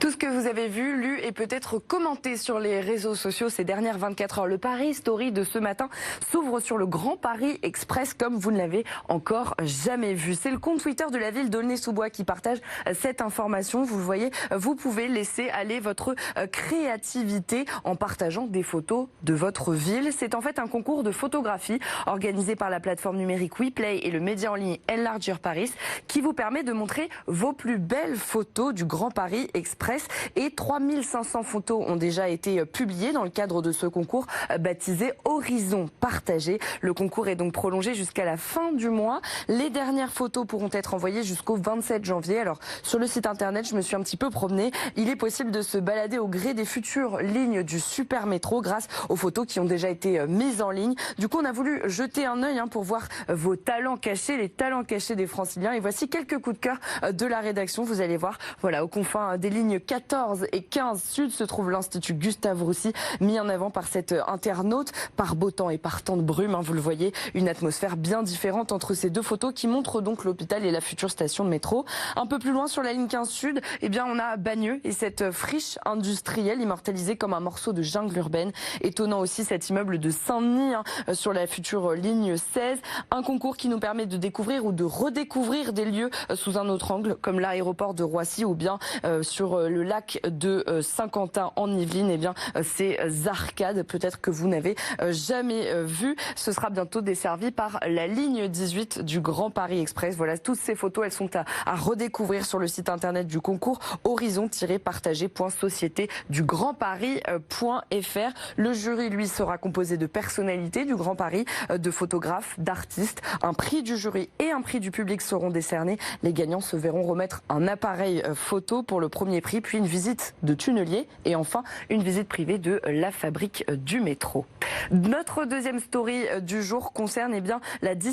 Tout ce que vous avez vu, lu et peut-être commenté sur les réseaux sociaux ces dernières 24 heures. Le Paris Story de ce matin s'ouvre sur le Grand Paris Express comme vous ne l'avez encore jamais vu. C'est le compte Twitter de la ville d'Aulnay-sous-Bois qui partage cette information. Vous le voyez, vous pouvez laisser aller votre créativité en partageant des photos de votre ville. C'est en fait un concours de photographie organisé par la plateforme numérique WePlay et le média en ligne Enlarger Paris qui vous permet de montrer vos plus belles photos du Grand Paris Express. Et 3500 photos ont déjà été publiées dans le cadre de ce concours baptisé Horizon Partagé. Le concours est donc prolongé jusqu'à la fin du mois. Les dernières photos pourront être envoyées jusqu'au 27 janvier. Alors sur le site internet, je me suis un petit peu promenée. Il est possible de se balader au gré des futures lignes du super métro grâce aux photos qui ont déjà été mises en ligne. Du coup, on a voulu jeter un œil pour voir vos talents cachés, les talents cachés des Franciliens. Et voici quelques coups de cœur de la rédaction. Vous allez voir, voilà, aux confins des lignes 14 et 15 sud se trouve l'Institut Gustave Roussy, mis en avant par cet internaute. Par beau temps et par temps de brume, vous le voyez, une atmosphère bien différente entre ces deux photos qui montrent donc l'hôpital et la future station de métro. Un peu plus loin sur la ligne 15 sud, on a Bagneux et cette friche industrielle immortalisée comme un morceau de jungle urbaine. Étonnant aussi cet immeuble de Saint-Denis sur la future ligne 16. Un concours qui nous permet de découvrir ou de redécouvrir des lieux sous un autre angle, comme l'aéroport de Roissy ou bien sur le lac de Saint-Quentin en Yvelines. Ces arcades, peut-être que vous n'avez jamais vu. Ce sera bientôt desservi par la ligne 18 du Grand Paris Express. Voilà, toutes ces photos, elles sont à redécouvrir sur le site internet du concours horizon-partagé.société du grandparis.fr. Le jury, lui, sera composé de personnalités du Grand Paris, de photographes, d'artistes. Un prix du jury et un prix du public seront décernés. Les gagnants se verront remettre un appareil photo pour le premier prix, puis une visite de tunnelier et enfin une visite privée de la fabrique du métro. Notre deuxième story du jour concerne la disparition